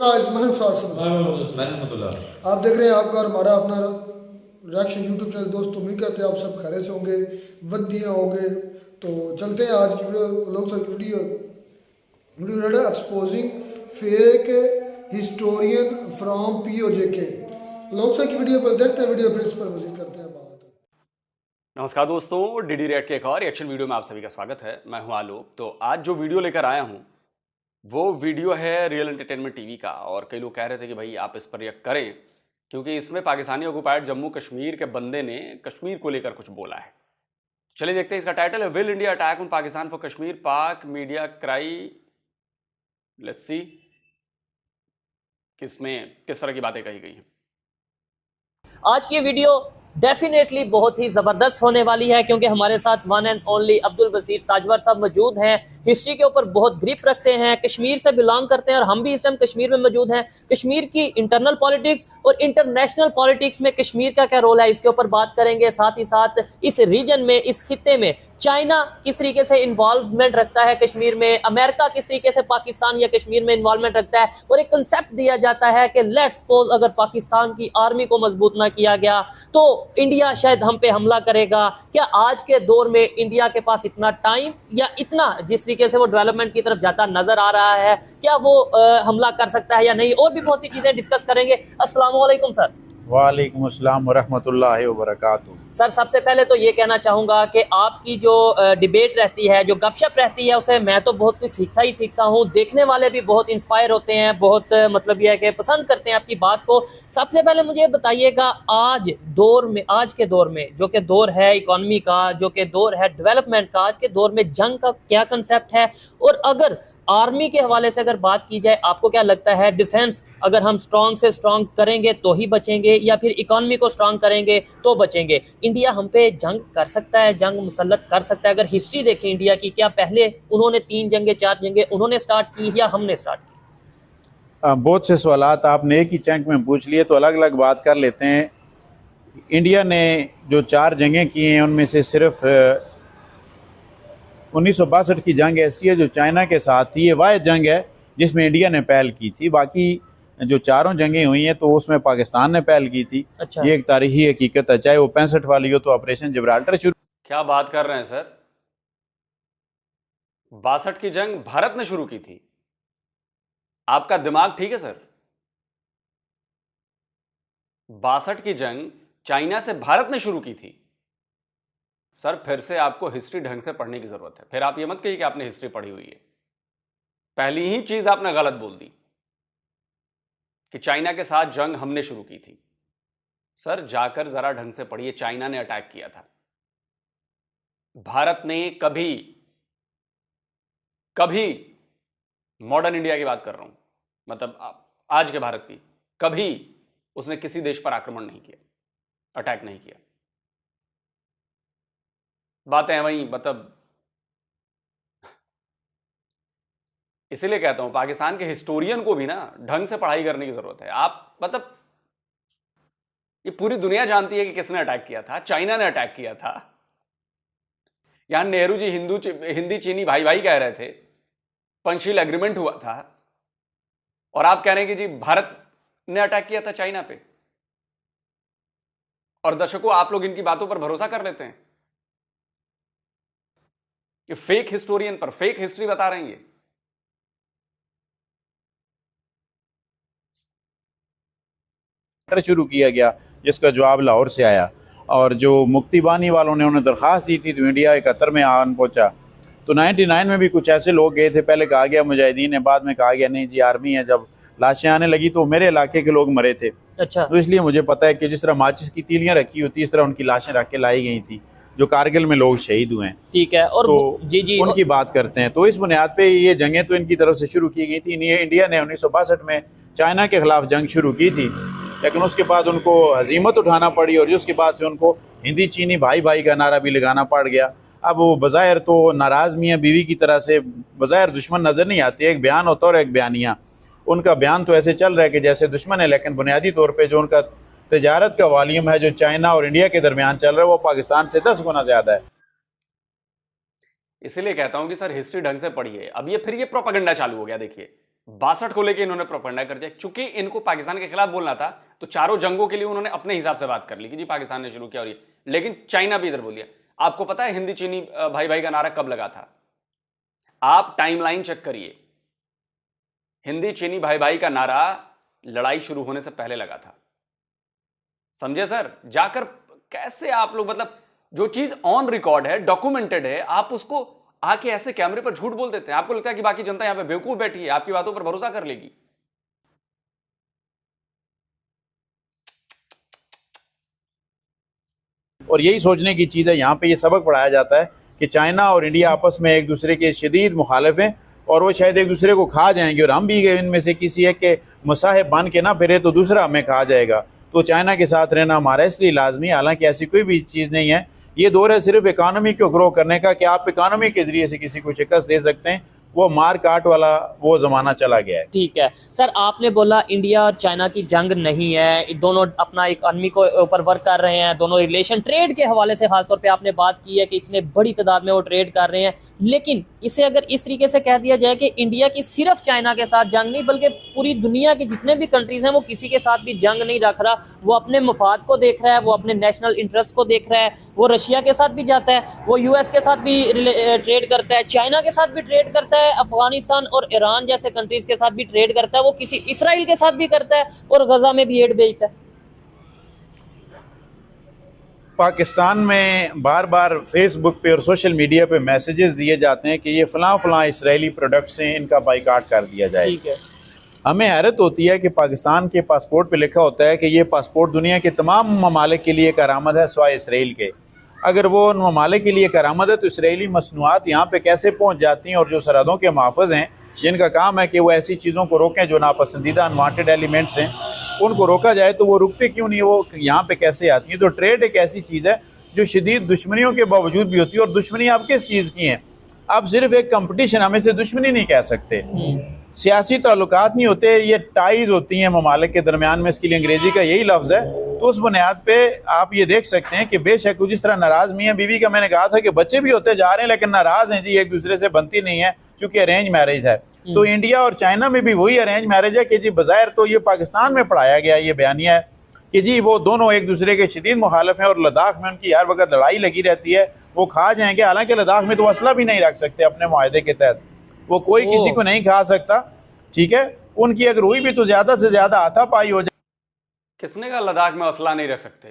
आप देख रहे हैं आपका और हमारा अपना रिएक्शन यूट्यूब चैनल। दोस्तों उम्मीद करते हैं आप सब खैर से होंगे, वदिया होंगे। तो चलते हैं आज की वीडियो। लोग sir video exposing fake historian from POJK। लोग सर की वीडियो पर देखते हैं, वीडियो फिर इस पर मजीद करते हैं बात। नमस्कार दोस्तों, डीडी रिएक्ट के एक और रिएक्शन वीडियो में आप सभी का स्वागत है। मैं हूं आलोक। तो आज जो वीडियो लेकर आया हूं वो वीडियो है रियल एंटरटेनमेंट टीवी का, और कई लोग कह रहे थे कि भाई आप इस पर रिएक्ट करें क्योंकि इसमें पाकिस्तानी ऑक्युपाइड जम्मू कश्मीर के बंदे ने कश्मीर को लेकर कुछ बोला है। चलिए देखते हैं। इसका टाइटल है will India attack on Pakistan for Kashmir, पाक मीडिया क्राई। लेट्स सी किसमें किस तरह की बातें कही गई हैं। आज की वीडियो डेफिनेटली बहुत ही जबरदस्त होने वाली है क्योंकि हमारे साथ वन एंड ओनली अब्दुल बसीर ताजवर साहब मौजूद हैं। हिस्ट्री के ऊपर बहुत ग्रिप रखते हैं, कश्मीर से बिलोंग करते हैं और हम भी इस टाइम कश्मीर में मौजूद हैं। कश्मीर की इंटरनल पॉलिटिक्स और इंटरनेशनल पॉलिटिक्स में कश्मीर का क्या रोल है इसके ऊपर बात करेंगे। साथ ही साथ इस रीजन में, इस खित्ते में चाइना किस तरीके से इन्वॉल्वमेंट रखता है कश्मीर में, अमेरिका किस तरीके से पाकिस्तान या कश्मीर में इन्वॉल्वमेंट रखता है, और एक कंसेप्ट दिया जाता है कि लेट्स सपोज अगर पाकिस्तान की आर्मी को मजबूत ना किया गया तो इंडिया शायद हम पे हमला करेगा। क्या आज के दौर में इंडिया के पास इतना टाइम या इतना जिस तरीके से वो डेवलपमेंट की तरफ जाता नजर आ रहा है, क्या वो हमला कर सकता है या नहीं, और भी बहुत सी चीजें डिस्कस करेंगे। अस्सलाम वालेकुम सर। वालेकुम अस्सलाम वरहमतुल्लाहि वबरकातुहू। सर सबसे पहले तो ये कहना चाहूँगा कि आपकी जो डिबेट रहती है, जो गपशप रहती है, उसे मैं तो बहुत कुछ सीखता ही सीखता हूँ। देखने वाले भी बहुत इंस्पायर होते हैं, बहुत मतलब ये है कि पसंद करते हैं आपकी बात को। सबसे पहले मुझे ये बताइएगा, आज के दौर में जो कि दौर है इकॉनमी का, जो कि दौर है डेवलपमेंट का, आज के दौर में जंग का क्या कंसेप्ट है, और अगर आर्मी के हवाले से अगर बात की जाए आपको क्या लगता है डिफेंस अगर हम स्ट्रॉन्ग से स्ट्रॉन्ग करेंगे तो ही बचेंगे या फिर इकॉनमी को स्ट्रॉन्ग करेंगे तो बचेंगे? इंडिया हम पे जंग कर सकता है, जंग मुसल्लत कर सकता है? अगर हिस्ट्री देखें इंडिया की, क्या पहले उन्होंने 3 जंगें 4 जंगें उन्होंने स्टार्ट की या हमने स्टार्ट की? बहुत से सवालात आपने एक ही चंक में पूछ लिए, तो अलग अलग बात कर लेते हैं। इंडिया ने जो 4 जंगें की हैं उनमें से सिर्फ 1962 की जंग ऐसी है जो चाइना के साथ थी, ये वाहिद जंग है जिसमें इंडिया ने पहल की थी। बाकी जो 4 जंगें हुई हैं तो उसमें पाकिस्तान ने पहल की थी। अच्छा। ये एक तारीखी हकीकत है, चाहे वो 65 वाली हो तो ऑपरेशन जिब्राल्टर शुरू। क्या बात कर रहे हैं सर? 62 की जंग भारत ने शुरू की थी? आपका दिमाग ठीक है सर? 62 की जंग चाइना से भारत ने शुरू की थी। सर फिर से आपको हिस्ट्री ढंग से पढ़ने की जरूरत है। फिर आप ये मत कहिए कि आपने हिस्ट्री पढ़ी हुई है। पहली ही चीज आपने गलत बोल दी कि चाइना के साथ जंग हमने शुरू की थी। सर जाकर जरा ढंग से पढ़िए, चाइना ने अटैक किया था। भारत ने कभी मॉडर्न इंडिया की बात कर रहा हूं, मतलब आज के भारत की, कभी उसने किसी देश पर आक्रमण नहीं किया, अटैक नहीं किया। बातें हैं वही, मतलब इसीलिए कहता हूं पाकिस्तान के हिस्टोरियन को भी ना ढंग से पढ़ाई करने की जरूरत है। आप मतलब ये पूरी दुनिया जानती है कि किसने अटैक किया था। चाइना ने अटैक किया था। यहां नेहरू जी हिंदी चीनी भाई भाई कह रहे थे, पंचशील एग्रीमेंट हुआ था, और आप कह रहे हैं कि जी भारत ने अटैक किया था चाइना पे, और दर्शकों आप लोग इनकी बातों पर भरोसा कर लेते हैं। ये फेक हिस्टोरियन पर फेक हिस्ट्री बता रहे हैं। ये शुरू किया गया जिसका जवाब लाहौर से आया, और जो मुक्ति बानी वालों ने उन्हें दरख्वास्त दी थी तो इंडिया 71 में आन पहुंचा। तो 99 में भी कुछ ऐसे लोग गए थे, पहले कहा गया मुजाहिदीन है, बाद में कहा गया नहीं जी आर्मी है। जब लाशें आने लगी तो मेरे इलाके के लोग मरे थे। अच्छा। तो इसलिए मुझे पता है कि जिस तरह माचिस की तीलियां रखी होती इस तरह उनकी लाशें रख के लाई गई थी जो कारगिल में लोग शहीद हुए हैं। ठीक है, और तो जी उनकी बात करते हैं। तो इस बुनियाद पे ये जंगें तो इनकी तरफ से शुरू की गई थी। इंडिया ने 1962 में चाइना के खिलाफ जंग शुरू की थी, लेकिन उसके बाद उनको हजीमत उठाना पड़ी, और उसके बाद से उनको हिंदी चीनी भाई भाई का नारा भी लगाना पड़ गया। अब वो बज़ाहिर तो नाराज़ मियाँ बीवी की तरह से बज़ाहिर दुश्मन नज़र नहीं आती। एक बयान होता है और एक बयानिया। उनका बयान तो ऐसे चल रहा है कि जैसे दुश्मन है, लेकिन बुनियादी तौर पर जो उनका तजारत का वॉल्यूम है जो चाइना और इंडिया के दरमियान चल रहा है वो पाकिस्तान से 10 गुना ज़्यादा है। इसीलिए कहता हूं कि सर हिस्ट्री ढंग से पढ़िए। अब ये फिर ये प्रोपेगेंडा चालू हो गया। देखिए 62 को लेके इन्होंने प्रोपेगेंडा कर दिया। चूंकि इनको पाकिस्तान के खिलाफ बोलना था तो चारों जंगों के लिए उन्होंने अपने हिसाब से बात कर ली कि जी पाकिस्तान ने शुरू किया और ये, लेकिन चाइना भी इधर बोल दिया। आपको पता है हिंदी चीनी भाई भाई का नारा कब लगा था? आप टाइमलाइन चेक करिए, हिंदी चीनी भाई भाई का नारा लड़ाई शुरू होने से पहले लगा था। समझे सर? जाकर कैसे आप लोग, मतलब जो चीज ऑन रिकॉर्ड है, डॉक्यूमेंटेड है, आप उसको आके ऐसे कैमरे पर झूठ बोल देते हैं। आपको लगता है कि बाकी जनता यहां पे बेवकूफ बैठी है, आपकी बातों पर भरोसा कर लेगी। और यही सोचने की चीज़ है, यहाँ पे ये सबक पढ़ाया जाता है कि चाइना और इंडिया आपस में एक दूसरे के शदीद मुखालिफ हैं और वो शायद एक दूसरे को खा जाएंगे, और हम भी इनमें से किसी एक के मुसाहिब बन के ना फिरे तो दूसरा हमें खा जाएगा। तो चाइना के साथ रहना हमारा इसलिए लाजमी, हालांकि ऐसी कोई भी चीज़ नहीं है। ये दौर है सिर्फ इकानमी को ग्रो करने का कि आप इकानमी के ज़रिए से किसी को शिकस्त दे सकते हैं। वो मार काट वाला वो ज़माना चला गया है। ठीक है सर, आपने बोला इंडिया और चाइना की जंग नहीं है, दोनों अपना इकॉनमी को ऊपर वर्क कर रहे हैं, दोनों रिलेशन ट्रेड के हवाले से खासतौर पे आपने बात की है कि इतने बड़ी तादाद में वो ट्रेड कर रहे हैं। लेकिन इसे अगर इस तरीके से कह दिया जाए कि इंडिया की सिर्फ चाइना के साथ जंग नहीं, बल्कि पूरी दुनिया के जितने भी कंट्रीज हैं वो किसी के साथ भी जंग नहीं रख रहा, वो अपने मफाद को देख रहा है, वो अपने नेशनल इंटरेस्ट को देख रहा है, वो रशिया के साथ भी जाता है, वो यूएस के साथ भी ट्रेड करता है, चाइना के साथ भी ट्रेड करता है, अफगानिस्तान और ईरान जैसे कंट्रीज के साथ भी ट्रेड करता है, वो किसी इसराइल के साथ भी करता है और गजा में भी एड भेजता है। पाकिस्तान में बार बार फेसबुक पे और सोशल मीडिया पे मैसेजेस दिए जाते हैं कि ये फ़लाँ इसराइली प्रोडक्ट्स हैं, इनका बाइकाट कर दिया जाए। ठीक है। हमें हैरत होती है कि पाकिस्तान के पासपोर्ट पे लिखा होता है कि ये पासपोर्ट दुनिया के तमाम ममालिक के लिए करामद है सिवाय इसराइल के। अगर वो उन ममालिक के लिए करामद है तो इसराइली मसनूआत यहाँ पे कैसे पहुँच जाती हैं? और जो सरहदों के मुहाफ़िज़ हैं जिनका काम है कि वो ऐसी चीज़ों को रोकें जो नापसंदीदा अनवांटेड एलिमेंट्स हैं, उनको रोका जाए, तो वो रुकते क्यों नहीं? वो यहाँ पे कैसे आती हैं? तो ट्रेड एक ऐसी चीज़ है जो शदीद दुश्मनियों के बावजूद भी होती है। और दुश्मनी आप किस चीज़ की हैं? आप सिर्फ एक कंपटीशन, हमें से दुश्मनी नहीं कह सकते, सियासी ताल्लुकात नहीं होते, ये टाइज होती हैं ममालिक के दरमियान में, इसके लिए अंग्रेज़ी का यही लफ्ज़ है। तो उस बुनियाद पे आप ये देख सकते हैं कि बेशक जिस तरह नाराज़ मियाँ बीवी का मैंने कहा था कि बच्चे भी होते जा रहे हैं लेकिन नाराज़ हैं जी, एक दूसरे से बनती नहीं है चूँकि अरेंज मैरिज है। तो इंडिया और चाइना में भी वही अरेंज मैरिज है कि जी बज़ाहिर तो ये पाकिस्तान में पढ़ाया गया ये बयानिया है कि जी वो दोनों एक दूसरे के शदीद मुखालिफ हैं और लद्दाख में उनकी हर वक्त लड़ाई लगी रहती है, वो खा जाएंगे। हालांकि लद्दाख में तो असला भी नहीं रख सकते अपने मुआहदे के तहत, वो कोई किसी को नहीं खा सकता। ठीक है, उनकी अगर हुई भी तो ज़्यादा से ज़्यादा हाथापाई हो जाए। किसने कहा लद्दाख में असला नहीं रख सकते?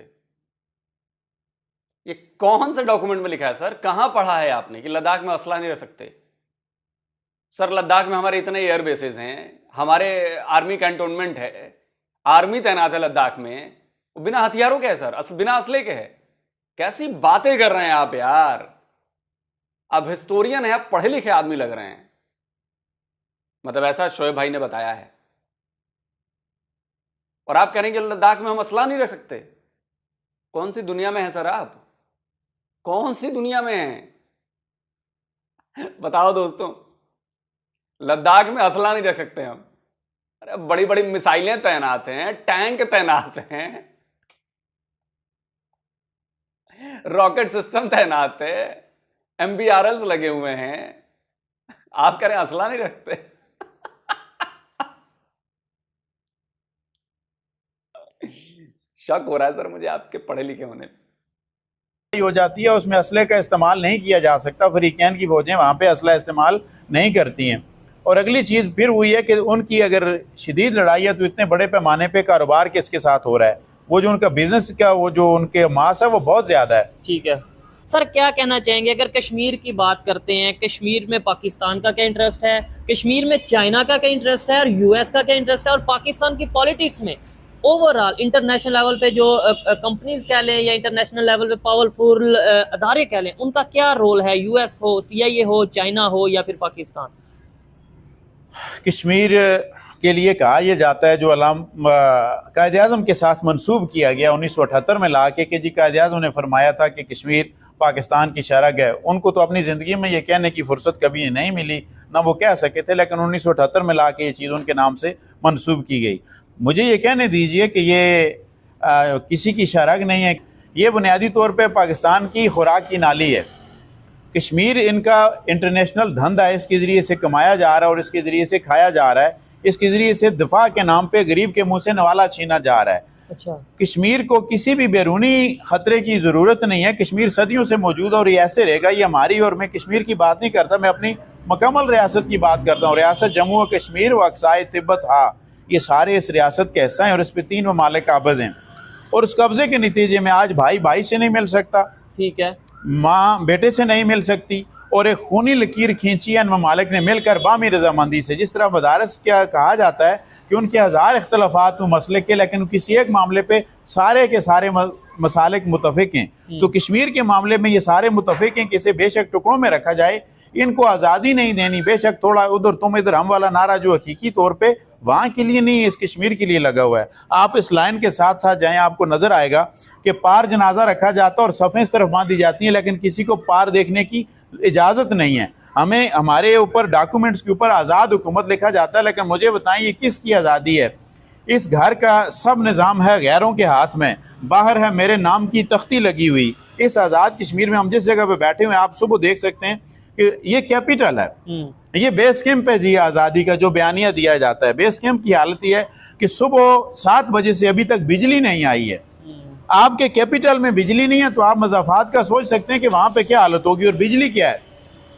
ये कौन से डॉक्यूमेंट में लिखा है सर? कहां पढ़ा है आपने कि लद्दाख में असला नहीं रख सकते? सर लद्दाख में हमारे इतने एयर बेसेस हैं, हमारे आर्मी कैंटोनमेंट है, आर्मी तैनात है लद्दाख में, बिना हथियारों के है सर, बिना असले के है। कैसी बातें कर रहे हैं आप यार? अब हिस्टोरियन है, आप पढ़े लिखे आदमी लग रहे हैं, मतलब ऐसा शोएब भाई ने बताया है, और आप कह रहे हैं कि लद्दाख में हम असला नहीं रख सकते। कौन सी दुनिया में है सर आप? कौन सी दुनिया में है? बताओ दोस्तों, लद्दाख में असला नहीं रख सकते हम? अरे बड़ी बड़ी मिसाइलें तैनात हैं, टैंक तैनात हैं, रॉकेट सिस्टम तैनात है, MBRLs लगे हुए हैं, आप कह रहे हैं असला नहीं रखते? शक हो रहा है सर मुझे आपके पढ़े लिखे होने पे। हो जाती है, उसमें असले का इस्तेमाल नहीं किया जा सकता। अफ्रीकन की फौजें वहाँ पे असला इस्तेमाल नहीं करती हैं। और अगली चीज़ फिर हुई है कि उनकी अगर शदीद लड़ाई है तो इतने बड़े पैमाने पे कारोबार किसके साथ हो रहा है? वो जो उनका बिजनेस का वो जो उनके मास है वो बहुत ज़्यादा है। ठीक है सर, क्या कहना चाहेंगे अगर कश्मीर की बात करते हैं? कश्मीर में पाकिस्तान का क्या इंटरेस्ट है, कश्मीर में चाइना का क्या इंटरेस्ट है, और यूएस का क्या इंटरेस्ट है, और पाकिस्तान की पॉलिटिक्स में ओवरऑल इंटरनेशनल लेवल पे जो कंपनीज कह लें या इंटरनेशनल लेवल पे पावरफुल अदारे कह लें, उनका क्या रोल है? यूएस हो, CIA हो, चाइना हो या फिर पाकिस्तान? कश्मीर के लिए कहा यह जाता है, जो कायद आज़म के साथ मंसूब किया गया 1978 में ला के, कि जी कायद आज़म ने फरमाया था कि कश्मीर पाकिस्तान की शरह है। उनको तो अपनी ज़िंदगी में ये कहने की फुर्सत कभी नहीं मिली, ना वो कह सके थे, लेकिन 1978 में ला के ये चीज़ उनके नाम से मंसूब की गई। मुझे ये कहने दीजिए कि ये किसी की शरह नहीं है, ये बुनियादी तौर पे पाकिस्तान की खुराक की नाली है। कश्मीर इनका इंटरनेशनल धंधा है, इसके ज़रिए से कमाया जा रहा है और इसके ज़रिए से खाया जा रहा है। इसके जरिए से दिफा के नाम पे गरीब के मुंह से नवाला छीना जा रहा है। अच्छा। कश्मीर को किसी भी बैरूनी खतरे की ज़रूरत नहीं है। कश्मीर सदियों से मौजूद और ये ऐसे रहेगा, ये हमारी। और मैं कश्मीर की बात नहीं करता, मैं अपनी मुकम्मल रियासत की बात करता हूँ। रियासत जम्मू और कश्मीर व अक्साई तिब्बत, हाँ, ये सारे इस रियासत का हिस्सा हैं और इस पर 3 ममालिक काबिज हैं। और उस कब्जे के नतीजे में आज भाई भाई से नहीं मिल सकता, ठीक है, माँ बेटे से नहीं मिल सकती, और एक खूनी लकीर खींची है इन ममालिक ने मिलकर बामी रजामंदी से। जिस तरह मदारस क्या कहा जाता है कि उनके हज़ार इख्तलाफात व मसले के, लेकिन किसी एक मामले पे सारे के सारे मसालिक मुतफिक हैं। तो कश्मीर के मामले में ये सारे मुतफिक हैं कि इसे बेशक टुकड़ों में रखा जाए, इनको आज़ादी नहीं देनी। बेशक थोड़ा उधर तुम इधर हम वाला नारा जो हकीकी तौर पे वहाँ के लिए नहीं, इस कश्मीर के लिए लगा हुआ है। आप इस लाइन के साथ साथ जाएं, आपको नजर आएगा कि पार जनाजा रखा जाता है और सफ़ें इस तरफ बांधी जाती हैं, लेकिन किसी को पार देखने की इजाज़त नहीं है। हमें हमारे ऊपर डॉक्यूमेंट्स के ऊपर आज़ाद हुकूमत लिखा जाता है, लेकिन मुझे बताएं ये किसकी आज़ादी है? इस घर का सब निज़ाम है गैरों के हाथ में, बाहर है मेरे नाम की तख्ती लगी हुई। इस आज़ाद कश्मीर में हम जिस जगह पे बैठे हुए हैं, आप सुबह देख सकते हैं कि ये कैपिटल है, ये बेस कैंप है जी आज़ादी का जो बयानिया दिया जाता है। बेस कैंप की हालत ये है कि सुबह 7 बजे से अभी तक बिजली नहीं आई है। आपके कैपिटल में बिजली नहीं है तो आप मज़ाफ़ात का सोच सकते हैं कि वहाँ पे क्या हालत होगी। और बिजली क्या है?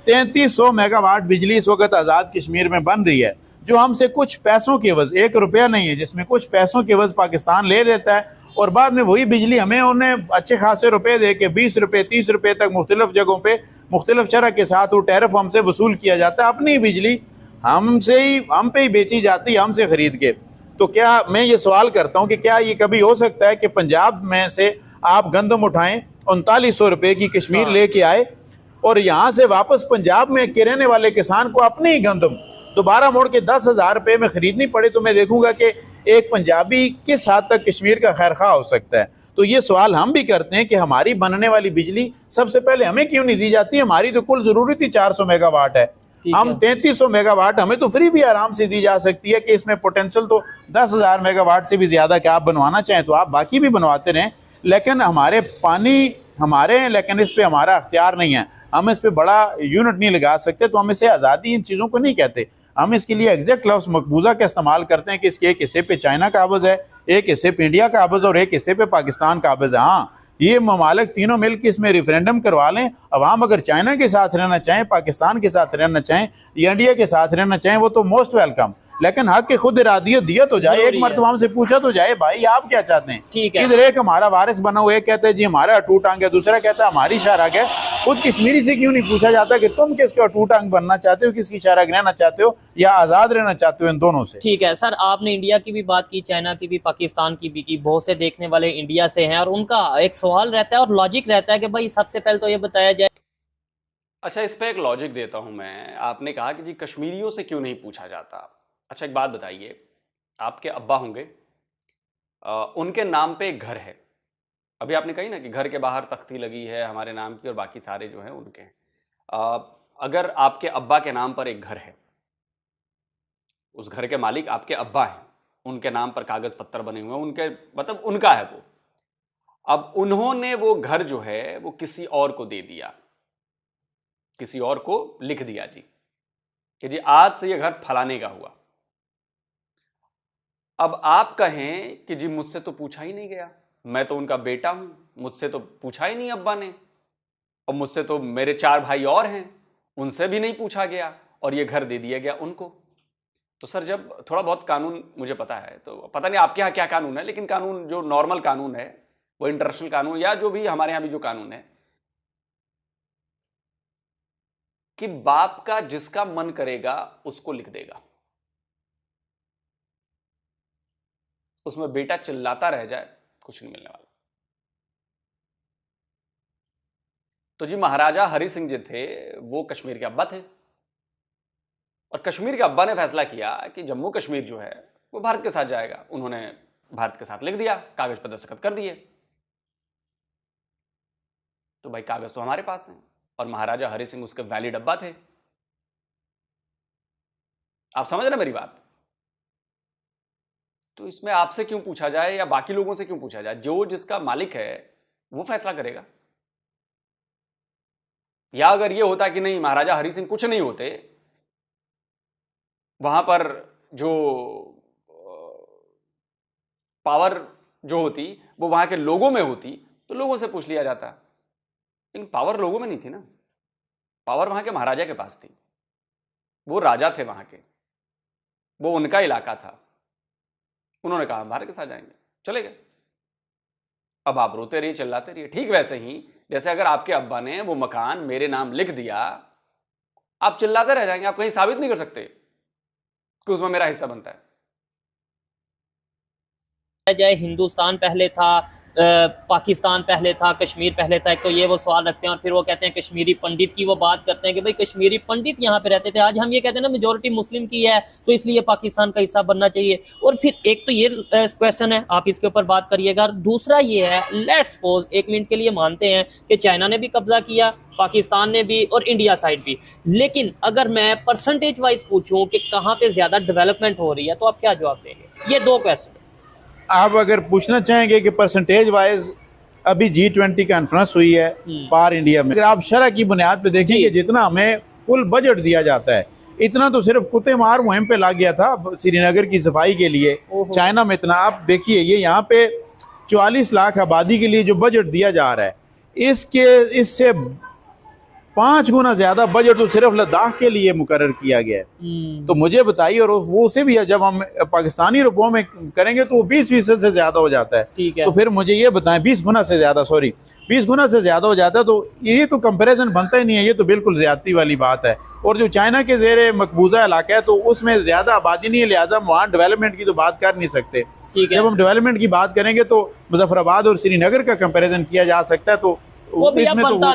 3300 मेगावाट बिजली इस वक्त आज़ाद कश्मीर में बन रही है, जो हमसे कुछ पैसों के एवज, 1 रुपया नहीं है, जिसमें कुछ पैसों के एवज पाकिस्तान ले लेता है, और बाद में वही बिजली हमें उन्हें अच्छे खासे रुपए दे के 20 रुपये 30 रुपये तक मुख्तलिफ जगहों पे मुख्तलिफ शरह के साथ वो टैरिफ हमसे वसूल किया जाता है। अपनी बिजली हम पे ही बेची जाती है, हमसे खरीद के। तो क्या मैं ये सवाल करता हूँ कि क्या ये कभी हो सकता है कि पंजाब में से आप गंदम उठाएं 3900 रुपये की कश्मीर लेके आए और यहाँ से वापस पंजाब में के रहने वाले किसान को अपनी ही गंदम दोबारा मोड़ के 10,000 रुपये में खरीदनी पड़े? तो मैं देखूंगा कि एक पंजाबी किस हद तक कश्मीर का खैरखा हो सकता है। तो ये सवाल हम भी करते हैं कि हमारी बनने वाली बिजली सबसे पहले हमें क्यों नहीं दी जाती? हमारी तो कुल जरूरत ही 400 मेगावाट है, हम 3300 मेगावाट हमें तो फ्री भी आराम से दी जा सकती है कि इसमें पोटेंशियल तो 10,000 मेगावाट से भी ज्यादा कि आप बनवाना चाहें तो आप बाकी भी बनवाते रहें, लेकिन हमारे पानी हमारे हैं, लेकिन इस पर हमारा अख्तियार नहीं है। हम इस पर बड़ा यूनिट नहीं लगा सकते, तो हम इसे आज़ादी इन चीज़ों को नहीं कहते। हम इसके लिए एग्जैक्ट लफ्ज़ मकबूजा का इस्तेमाल करते हैं कि इसके एक हिस्से पे चाइना काबिज है, एक हिस्से पे इंडिया काबिज और एक हिस्से पे पाकिस्तान काबिज है। हाँ, ये ममालिक तीनों मिलकर इसमें रेफरेंडम करवा लें। अवाम अगर चाइना के साथ रहना चाहें, पाकिस्तान के साथ रहना चाहें या इंडिया के साथ रहना चाहें, वो तो मोस्ट वेलकम, लेकिन हक के खुद इरादियत दिया तो जाए। एक मरतबा हमसे पूछा तो जाए, भाई आप क्या चाहते हैं? ठीक है। इधर एक हमारा वारिस बना हुआ, एक कहता है जी हमारा अटूट अंग है, दूसरा कहता है हमारी शाहराग है। खुद कश्मीरी से क्यों नहीं पूछा जाता कि तुम किसका अटूट अंग बनना चाहते हो, किसकी शाहराग रहना चाहते हो या आजाद रहना चाहते हो, इन दोनों से? ठीक है सर, आपने इंडिया की भी बात की, चाइना की भी, पाकिस्तान की भी की। बहुत से देखने वाले इंडिया से हैं और उनका एक सवाल रहता है और लॉजिक रहता है कि भाई सबसे पहले तो ये बताया जाए। अच्छा, इस पे एक लॉजिक देता हूं मैं। आपने कहा कि जी कश्मीरियों से क्यों नहीं पूछा जाता। अच्छा, एक बात बताइए, आपके अब्बा होंगे, उनके नाम पे एक घर है। अभी आपने कही ना कि घर के बाहर तख्ती लगी है हमारे नाम की और बाकी सारे जो हैं उनके हैं। अगर आपके अब्बा के नाम पर एक घर है, उस घर के मालिक आपके अब्बा हैं, उनके नाम पर कागज पत्तर बने हुए हैं, उनके मतलब उनका है वो। अब उन्होंने वो घर जो है वो किसी और को दे दिया, किसी और को लिख दिया जी कि जी आज से ये घर फलाने का हुआ। अब आप कहें कि जी मुझसे तो पूछा ही नहीं गया, मैं तो उनका बेटा हूं, मुझसे तो पूछा ही नहीं अब्बा ने, और मुझसे तो मेरे 4 भाई और हैं, उनसे भी नहीं पूछा गया और ये घर दे दिया गया उनको। तो सर, जब थोड़ा बहुत कानून मुझे पता है, तो पता नहीं आपके यहाँ क्या कानून है, लेकिन कानून जो नॉर्मल कानून है, वो इंटरनेशनल कानून या जो भी हमारे यहाँ भी जो कानून है कि बाप का जिसका मन करेगा उसको लिख देगा, उसमें बेटा चिल्लाता रह जाए कुछ नहीं मिलने वाला। तो जी महाराजा हरि सिंह जी थे, वो कश्मीर के अब्बा थे, और कश्मीर के अब्बा ने फैसला किया कि जम्मू कश्मीर जो है वो भारत के साथ जाएगा। उन्होंने भारत के साथ लिख दिया, कागज पर दस्तखत कर दिए। तो भाई कागज तो हमारे पास हैं और महाराजा हरि सिंह उसके वैलिड अब्बा थे। आप समझ रहे मेरी बात? तो इसमें आपसे क्यों पूछा जाए या बाकी लोगों से क्यों पूछा जाए? जो जिसका मालिक है वो फैसला करेगा। या अगर ये होता कि नहीं महाराजा हरि सिंह कुछ नहीं होते, वहां पर जो पावर जो होती वो वहां के लोगों में होती तो लोगों से पूछ लिया जाता, लेकिन पावर लोगों में नहीं थी ना, पावर वहां के महाराजा के पास थी, वो राजा थे वहां के, वो उनका इलाका था। उन्होंने कहा हम भारत के साथ जाएंगे, चले गए। अब आप रोते रहिए, चिल्लाते रहिए। ठीक वैसे ही जैसे अगर आपके अब्बा ने वो मकान मेरे नाम लिख दिया, आप चिल्लाते रह जाएंगे, आप कहीं साबित नहीं कर सकते कि उसमें मेरा हिस्सा बनता है। जाए हिंदुस्तान पहले था, पाकिस्तान पहले था, कश्मीर पहले था, एक तो ये वो सवाल रखते हैं, और फिर वो कहते हैं कश्मीरी पंडित की वो बात करते हैं कि भाई कश्मीरी पंडित यहाँ पे रहते थे। आज हम ये कहते हैं ना मेजोरिटी मुस्लिम की है तो इसलिए पाकिस्तान का हिस्सा बनना चाहिए। और फिर एक तो ये क्वेश्चन है, आप इसके ऊपर बात करिएगा। दूसरा ये है, लेट्स सपोज 1 मिनट के लिए मानते हैं कि चाइना ने भी कब्जा किया, पाकिस्तान ने भी और इंडिया साइड भी, लेकिन अगर मैं परसेंटेज वाइज पूछूं कि कहाँ पे ज्यादा डेवलपमेंट हो रही है तो आप क्या जवाब देंगे? ये 2 क्वेश्चन आप अगर पूछना चाहेंगे कि परसेंटेज वाइज अभी G20 कॉन्फ्रेंस हुई है पार इंडिया में, अगर आप शरह की बुनियाद पे देखेंगे जितना हमें कुल बजट दिया जाता है इतना तो सिर्फ कुत्ते मार मुहिम पे लग गया था श्रीनगर की सफाई के लिए। चाइना में इतना, आप देखिए ये यहाँ पे 44 लाख आबादी के लिए जो बजट दिया जा रहा है इससे 5 गुना ज्यादा बजट तो सिर्फ लद्दाख के लिए मुकर्रर किया गया है। तो मुझे बताइए, और वो उसे भी जब हम पाकिस्तानी रुपयों में करेंगे तो वो 20% से ज्यादा हो जाता है। ठीक है। तो फिर मुझे ये बताएं 20 गुना से ज्यादा, 20 गुना से ज्यादा हो जाता है, तो ये तो कंपैरिजन बनता ही नहीं है, ये तो बिल्कुल ज्यादती वाली बात है। और जो चाइना के जेरे मकबूजा इलाका है तो उसमें ज्यादा आबादी नहीं है, लिहाजा वहाँ डेवलपमेंट की तो बात कर नहीं सकते। जब हम डेवलपमेंट की बात करेंगे तो मुजफ्फराबाद और श्रीनगर का कंपेरिजन किया जा सकता है, तो वो भी अब बनता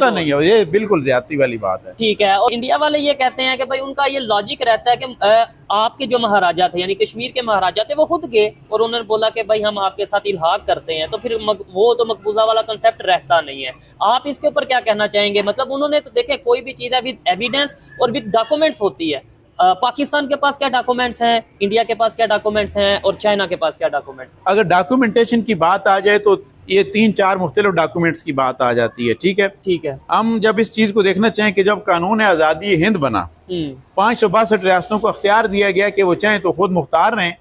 नहीं है, ये बिल्कुल ज्यादती वाली बात है। ठीक है। और इंडिया वाले ये कहते हैं कि भाई उनका ये लॉजिक रहता है कि आपके जो महाराजा थे यानी कश्मीर के महाराजा थे वो खुद गए और उन्होंने बोला कि भाई हम आपके साथ इल्हाक करते हैं, तो फिर वो तो मकबूजा वाला कंसेप्ट रहता नहीं है। आप इसके ऊपर क्या कहना चाहेंगे? मतलब उन्होंने तो देखे कोई भी चीज है विद एविडेंस और विद डॉक्यूमेंट्स होती है। पाकिस्तान के पास क्या डॉक्यूमेंट्स हैं, इंडिया के पास क्या डॉक्यूमेंट्स हैं और चाइना के पास क्या डॉक्यूमेंट्स? अगर डॉक्यूमेंटेशन की बात आ जाए तो ये 3-4 मुख्तलिफ डॉक्यूमेंट्स की बात आ जाती है। ठीक है, ठीक है। हम जब इस चीज को देखना चाहें कि जब कानून आज़ादी हिंद बना 562 रियासतों को अख्तियार दिया गया कि वो चाहें तो खुद मुख्तार रहें,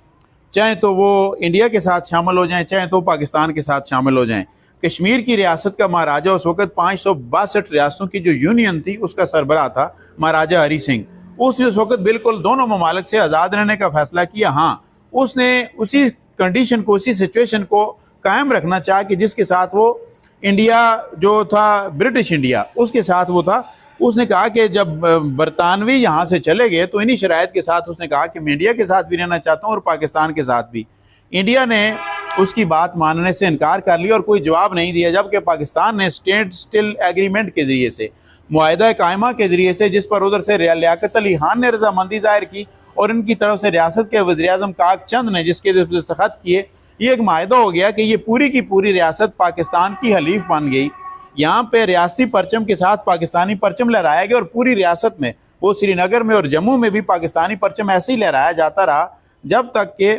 चाहें तो वो इंडिया के साथ शामिल हो जाएं, चाहें तो पाकिस्तान के साथ शामिल हो जाएं। कश्मीर की रियासत का महाराजा उस वक्त 562 रियासतों की जो यूनियन थी उसका सरबराह था महाराजा हरी सिंह। उसने उस वक्त बिल्कुल दोनों ममालिक से आज़ाद रहने का फैसला किया। हाँ, उसने उसी कंडीशन को, उसी सिचुएशन को कायम रखना चाहा कि जिसके साथ वो इंडिया जो था, ब्रिटिश इंडिया, उसके साथ वो था। उसने कहा कि जब बरतानवी यहाँ से चले गए तो इन्हीं शराइत के साथ उसने कहा कि मैं इंडिया के साथ भी रहना चाहता हूँ और पाकिस्तान के साथ भी। इंडिया ने उसकी बात मानने से इनकार कर लिया और कोई जवाब नहीं दिया, जबकि पाकिस्तान ने स्टेट स्टिल एग्रीमेंट के जरिए से, मुआहिदा कायमा के जरिए से, जिस पर उधर से लियाकत अली खान ने रजामंदी जाहिर की और इनकी तरफ से रियासत के वज़ीर-ए-आज़म काक चंद ने जिसके दस्तखत किए, ये एक माहिदा हो गया कि ये पूरी की पूरी रियासत पाकिस्तान की हलीफ बन गई। यहाँ पे रियासती परचम के साथ पाकिस्तानी परचम लहराया गया और पूरी रियासत में, वो श्रीनगर में और जम्मू में भी पाकिस्तानी परचम ऐसे ही लहराया जाता रहा जब तक के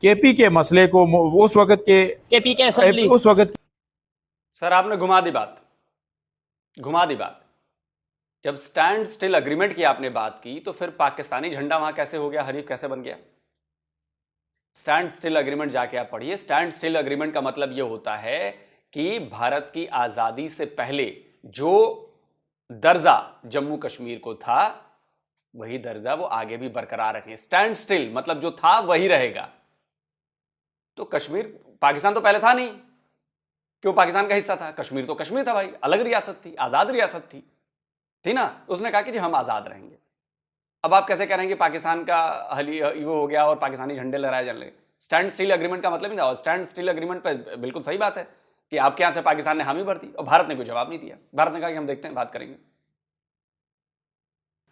केपी के मसले को उस वक्त के उस वक्त। सर आपने घुमा दी बात। जब स्टैंड स्टिल अग्रीमेंट की आपने बात की तो फिर पाकिस्तानी झंडा वहां कैसे हो गया, हरीफ कैसे बन गया? स्टैंड स्टिल अग्रीमेंट जाके आप पढ़िए। स्टैंड स्टिल अग्रीमेंट का मतलब यह होता है कि भारत की आजादी से पहले जो दर्जा जम्मू कश्मीर को था वही दर्जा वो आगे भी बरकरार रखें। स्टैंड स्टिल मतलब जो था वही रहेगा। तो कश्मीर, पाकिस्तान तो पहले था नहीं कि वो पाकिस्तान का हिस्सा था, कश्मीर तो कश्मीर था भाई, अलग रियासत थी, आजाद रियासत थी ना। उसने कहा कि जी हम आजाद रहेंगे। अब आप कैसे कह रहे हैं कि पाकिस्तान का वो हो गया और पाकिस्तानी झंडे लहराए चल रहे? स्टैंड स्टिल अग्रीमेंट का मतलब ही था। और स्टैंड स्टिल अग्रीमेंट पे बिल्कुल सही बात है कि आपके यहां से पाकिस्तान ने हामी भर दी और भारत ने कोई जवाब नहीं दिया। भारत ने कहा कि हम देखते हैं, बात करेंगे।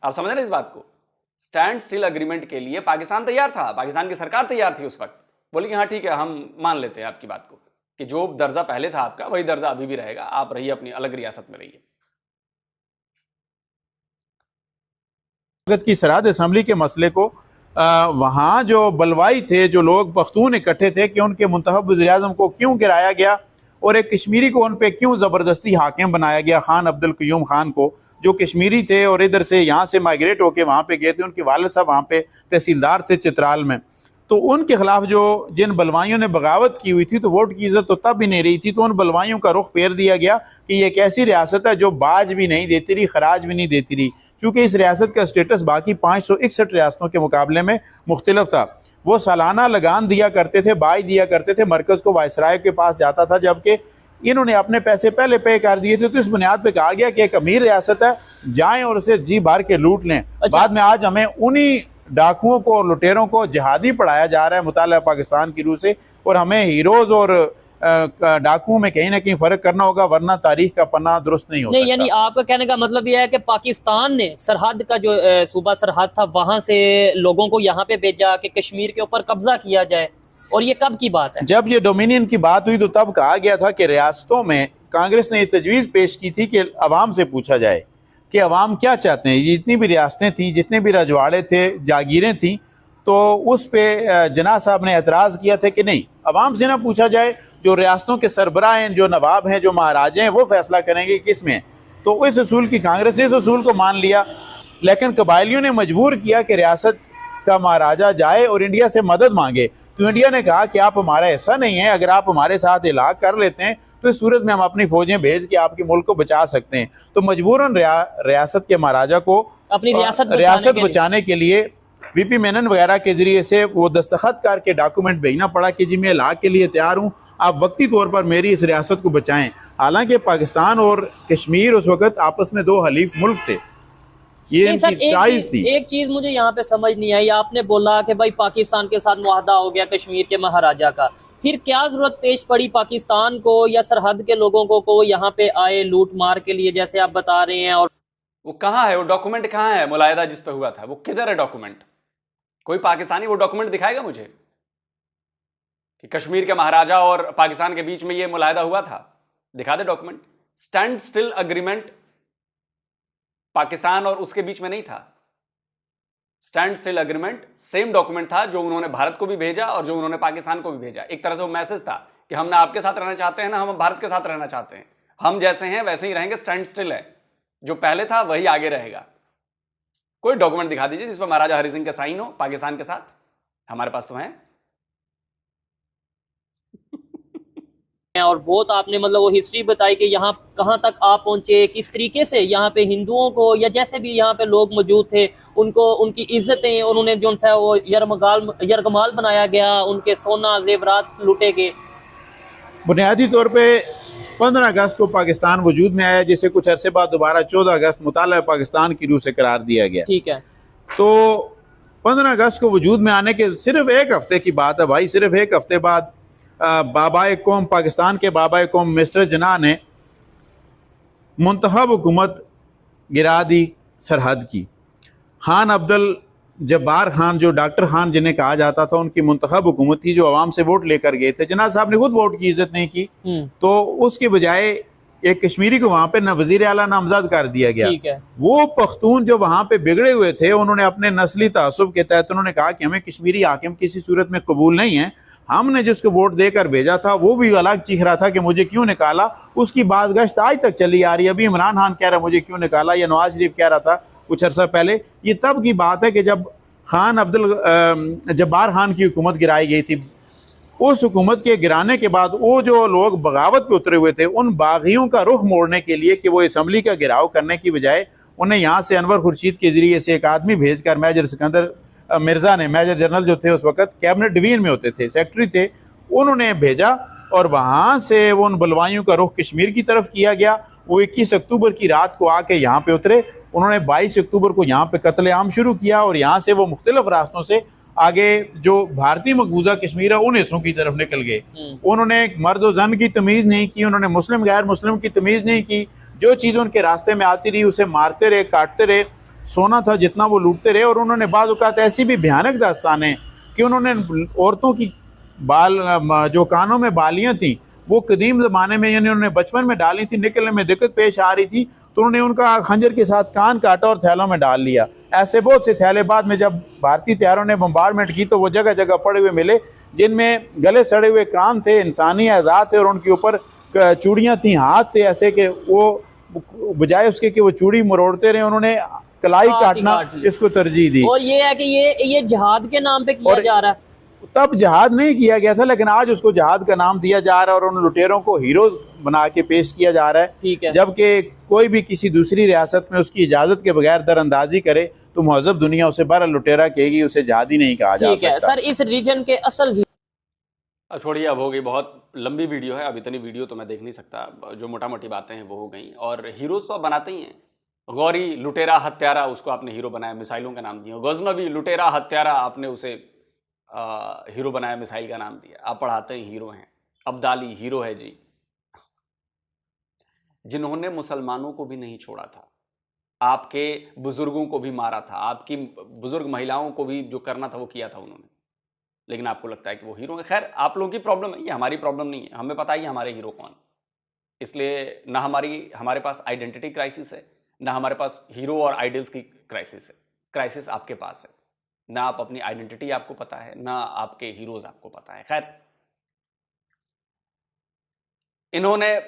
आप समझ रहे हैं इस बात को? स्टैंड स्टिल अग्रीमेंट के लिए पाकिस्तान तैयार था, पाकिस्तान की सरकार तैयार थी उस वक्त, बोली कि हाँ ठीक है हम मान लेते हैं आपकी बात को कि जो दर्जा पहले था आपका वही दर्जा अभी भी रहेगा, आप रहिए अपनी अलग रियासत में रहिए। की सरहद असम्बली के मसले को वहाँ जो बलवाई थे, जो लोग पख्तून इकट्ठे थे कि उनके मुंतखब वज़ीर-ए-आज़म को क्यों गिराया गया और एक कश्मीरी को उन पे क्यों ज़बरदस्ती हाकिम बनाया गया, खान अब्दुल क़य्यूम खान को, जो कश्मीरी थे और इधर से यहाँ से माइग्रेट होकर वहाँ पे गए थे, उनके वालिद साहब वहाँ पे तहसीलदार थे चित्राल में, तो उनके खिलाफ जो जिन बलवाइयों ने बगावत की हुई थी, तो वोट की इज्जत तो तब भी नहीं रही थी। तो उन बलवाइयों का रुख फेर दिया गया कि ये एक ऐसी रियासत है जो बाज भी नहीं देती रही, खराज भी नहीं देती रही। चूँकि इस रियासत का स्टेटस बाकी 561 रियासतों के मुकाबले में मुख्तलिफ था। वो सालाना लगान दिया करते थे, बाई दिया करते थे, मरकज़ को वायसराय के पास जाता था, जबकि इन्होंने अपने पैसे पहले पे कर दिए थे। तो इस बुनियाद पे कहा गया कि एक अमीर रियासत है, जाएं और उसे जी भर के लूट लें। बाद में आज हमें उन्हीं डाकुओं को और लुटेरों को जिहादी पढ़ाया जा रहा है मुताला पाकिस्तान की रूह से, और हमें हीरोज और डाकुओं में कहीं ना कहीं फर्क करना होगा, वरना तारीख का पन्ना दुरुस्त नहीं हो सकता। यानी आपका कहने का मतलब यह है कि पाकिस्तान ने सरहद का जो सूबा सरहद था वहां से लोगों को यहाँ पे भेजा कि कश्मीर के ऊपर कब्जा किया जाए, और ये कब की बात है? जब ये डोमिनियन की बात हुई तो तब कहा गया था कि रियासतों में कांग्रेस ने ये तजवीज़ पेश की थी कि अवाम से पूछा जाए कि अवाम क्या चाहते हैं। ये जितनी भी रियासतें थीं, जितने भी रजवाड़े थे, जागीरें थीं, तो उस पे जना साहब ने एतराज़ किया था कि नहीं, अवाम से ना पूछा जाए, जो रियासतों के सरबराह हैं, जो नवाब हैं, जो महाराजे हैं, वो फैसला करेंगे किस में। तो इस असूल की कांग्रेस ने इस असूल को मान लिया, लेकिन कबायलियों ने मजबूर किया कि रियासत का महाराजा जाए और इंडिया से मदद मांगे। तो इंडिया ने कहा कि आप हमारा ऐसा नहीं है, अगर आप हमारे साथ इलाक़ कर लेते हैं तो इस सूरत में हम अपनी फौजें भेज के आपके मुल्क को बचा सकते हैं। तो मजबूरन रियासत के महाराजा को अपनी रियासत बचाने के लिए वीपी मेनन वगैरह के जरिए से वो दस्तखत करके डॉक्यूमेंट भेजना पड़ा कि जी मैं इलाक़ के लिए तैयार हूँ, आप वक्ती तौर पर मेरी इस रियासत को बचाएं। हालांकि पाकिस्तान और कश्मीर उस वक्त आपस में दो हलीफ मुल्क थे, ये इनकी चॉइस थी। एक चीज मुझे यहाँ पे समझ नहीं आई, आपने बोला कि भाई पाकिस्तान के साथ मुआहदा हो गया कश्मीर के महाराजा का, फिर क्या जरूरत पेश पड़ी पाकिस्तान को या सरहद के लोगों को यहाँ पे आए लूट मार के लिए, जैसे आप बता रहे हैं? और वो कहाँ है, वो डॉक्यूमेंट कहाँ है? मुलाहिदा जिस पे हुआ था वो किधर है डॉक्यूमेंट? कोई पाकिस्तानी वो डॉक्यूमेंट दिखाएगा मुझे कि कश्मीर के महाराजा और पाकिस्तान के बीच में ये मुलाहिदा हुआ था? दिखा दे document. Standstill agreement Pakistan और उसके बीच में नहीं था। Standstill agreement same document था जो उन्होंने भारत को भी भेजा और जो उन्होंने पाकिस्तान को भी भेजा। एक तरह से वो मैसेज था कि हम ना आपके साथ रहना चाहते हैं ना हम भारत के साथ रहना चाहते हैं, हम जैसे हैं वैसे ही रहेंगे, स्टैंड स्टिल है, जो पहले था वही आगे रहेगा। कोई डॉक्यूमेंट दिखा दीजिए जिस पर महाराजा हरि सिंह का साइन हो पाकिस्तान के साथ। हमारे पास तो है। और बहुत आपने मतलब वो हिस्ट्री बताई कि यहाँ कहाँ तक आप पहुंचे, किस तरीके से यहाँ पे हिंदुओं को या जैसे भी यहाँ पे लोग मौजूद थे उनको उनकी इज्जतें और उन्हें जो सा वो यरगमाल बनाया गया, उनके सोना जेवरात लूटे गए। बुनियादी तौर पे 15 अगस्त को पाकिस्तान वजूद में आया, जिसे कुछ अरसे बाद दोबारा 14 अगस्त मुताला पाकिस्तान की रूह से करार दिया गया। ठीक है। तो 15 अगस्त को वजूद में आने के सिर्फ एक हफ्ते की बात है भाई, सिर्फ एक हफ्ते बाद बाबाए कौम, पाकिस्तान के बाबाए कौम मिस्टर जना ने मुंतखब हुकूमत गिरा दी सरहद की। खान अब्दुल जब्बार खान, जो डॉक्टर खान जिन्हें कहा जाता था, उनकी मुंतखब हुकूमत थी जो आवाम से वोट लेकर गए थे। जना साहब ने खुद वोट की इज्जत नहीं की, तो उसके बजाय एक कश्मीरी को वहाँ पे वज़ीर आला नामजद कर दिया गया। ठीक है। वो पख्तून जो वहाँ पे बिगड़े हुए थे, उन्होंने अपने नस्ली तासुब के तहत उन्होंने कहा कि हमें कश्मीरी हाकिम किसी सूरत में कबूल नहीं है। हमने जिसको वोट देकर भेजा था वो भी अलग चीख रहा था कि मुझे क्यों निकाला। उसकी बाज़गश्त आज तक चली आ रही है। अभी इमरान खान कह रहा है मुझे क्यों निकाला, या नवाज शरीफ कह रहा था कुछ अर्सा पहले। ये तब की बात है कि जब खान अब्दुल जब्बार खान की हुकूमत गिराई गई थी। उस हुकूमत के गिराने के बाद वो जो लोग बगावत पे उतरे हुए थे, उन बागियों का रुख मोड़ने के लिए कि वो असम्बली का घेराव करने की बजाय उन्हें यहाँ से अनवर खुर्शीद के जरिए से एक आदमी भेजकर मेजर सिकंदर मिर्ज़ा ने, मेजर जनरल जो थे उस वक्त कैबिनेट डिवीजन में होते थे, सेक्रेटरी थे, उन्होंने भेजा और वहाँ से वो उन बलवाइयों का रुख कश्मीर की तरफ किया गया। वो 21 अक्टूबर की रात को आके यहाँ पे उतरे। उन्होंने 22 अक्टूबर को यहाँ पे कत्लेआम शुरू किया और यहाँ से वो मुख्तलिफ रास्तों से आगे जो भारतीय मकबूजा कश्मीर है उन हिस्सों की तरफ निकल गए। उन्होंने मर्द और जन की तमीज़ नहीं की, उन्होंने मुस्लिम गैर मुस्लिम की तमीज़ नहीं की। जो चीज़ उनके रास्ते में आती रही उसे मारते रहे, काटते रहे। सोना था जितना वो लूटते रहे। और उन्होंने बाज़ औक़ात ऐसी भी भयानक दास्तानें कि उन्होंने औरतों की बाल जो कानों में बालियाँ थीं वो कदीम ज़माने में, यानी उन्होंने बचपन में डाली थी, निकलने में दिक्कत पेश आ रही थी तो उन्होंने उनका खंजर के साथ कान काटा और थैलों में डाल लिया। ऐसे बहुत से थैले बाद में जब भारतीय तैयारों ने बम्बारमेंट की तो वो जगह जगह पड़े हुए मिले, जिनमें गले सड़े हुए कान थे, इंसानी अज़ा थे और उनके ऊपर चूड़ियाँ थीं, हाथ थे ऐसे कि वो बजाय उसके कि वो चूड़ी मरोड़ते रहे, उन्होंने कलाई काटना काट ली। इसको तरजीह दी। और ये है कि ये जिहाद के नाम पे किया और जा रहा है। तब जहाद नहीं किया गया था, लेकिन आज उसको जहाद का नाम दिया जा रहा है और उन लुटेरों को हीरोज बना के पेश किया जा रहा है। ठीक है। जबकि कोई भी किसी दूसरी रियासत में उसकी इजाजत के बगैर दरअंदाजी करे तो महजब दुनिया उसे बहर लुटेरा कहेगी, उसे जहादी नहीं कहा जा ठीक है सकता। सर, इस रीजन के असल छोड़िए, अब हो गई, बहुत लंबी वीडियो है, अब इतनी वीडियो तो मैं देख नहीं सकता, जो मोटा मोटी बातें हैं वो हो गई। और हीरोज तो आप बनाते ही हैं, गौरी लुटेरा हत्यारा उसको आपने हीरो बनाया, मिसाइलों का नाम दिया। गजनवी लुटेरा हत्यारा आपने उसे हीरो बनाया, मिसाइल का नाम दिया। आप पढ़ाते हैं हीरो हैं। अब्दाली हीरो है जी, जिन्होंने मुसलमानों को भी नहीं छोड़ा था, आपके बुजुर्गों को भी मारा था, आपकी बुजुर्ग महिलाओं को भी जो करना था वो किया था उन्होंने, लेकिन आपको लगता है कि वो हीरो है। खैर, आप लोगों की प्रॉब्लम है, ये हमारी प्रॉब्लम नहीं है। हमें पता है कि हमारे हीरो कौन, इसलिए ना हमारे पास आइडेंटिटी क्राइसिस है, ना हमारे पास हीरो और आइडल्स की क्राइसिस है। क्राइसिस आपके पास है, ना आप अपनी आइडेंटिटी आपको पता है, ना आपके हीरोज आपको पता है। खैर, इन्होंने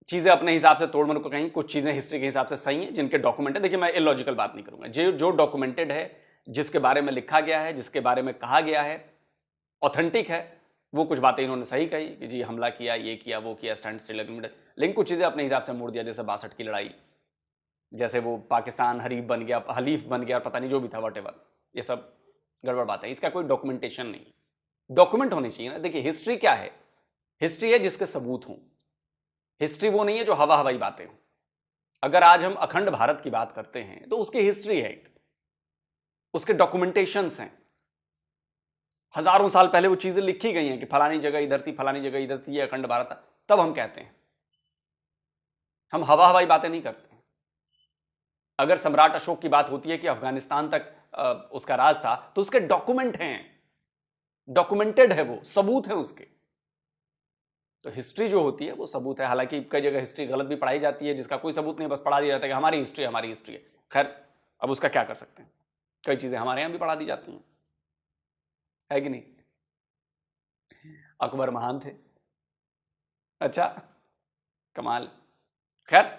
चीजें अपने हिसाब से तोड़ मरोड़ कर कहीं, कुछ चीजें हिस्ट्री के हिसाब से सही हैं, जिनके डॉक्यूमेंट है। देखिए, मैं इलॉजिकल बात नहीं करूंगा, जो डॉक्यूमेंटेड है, जिसके बारे में लिखा गया है, जिसके बारे में कहा गया है, ऑथेंटिक है, वो कुछ बातें इन्होंने सही कही कि जी हमला किया, ये किया, वो किया, स्टैंड स्टिल एग्रीमेंट। लेकिन कुछ चीजें अपने हिसाब से मोड़ दिया, जैसे 62 की लड़ाई, जैसे वो पाकिस्तान हलीफ बन गया, और पता नहीं जो भी था, वटेवर, ये सब गड़बड़ बात है। इसका कोई डॉक्यूमेंटेशन नहीं, डॉक्यूमेंट होनी चाहिए ना। देखिए, हिस्ट्री क्या है? हिस्ट्री है जिसके सबूत हों। हिस्ट्री वो नहीं है जो हवा हवाई बातें हों। अगर आज हम अखंड भारत की बात करते हैं तो उसकी हिस्ट्री है, उसके डॉक्यूमेंटेशंस हैं, हजारों साल पहले वो चीजें लिखी गई हैं कि फलानी जगह इधर थी, फलानी जगह इधर थी, ये अखंड भारत था। तब हम कहते हैं, हम हवा हवाई बातें नहीं करते। अगर सम्राट अशोक की बात होती है कि अफगानिस्तान तक उसका राज था, तो उसके डॉक्यूमेंट हैं, डॉक्यूमेंटेड है, वो सबूत है उसके। तो हिस्ट्री जो होती है वो सबूत है। हालांकि कई जगह हिस्ट्री गलत भी पढ़ाई जाती है, जिसका कोई सबूत नहीं, बस पढ़ा दिया जाता है कि हमारी हिस्ट्री है। खैर, अब उसका क्या कर सकते हैं, कई चीजें हमारे यहां भी पढ़ा दी जाती हैं, है कि नहीं? अकबर महान थे, अच्छा, कमाल। खैर,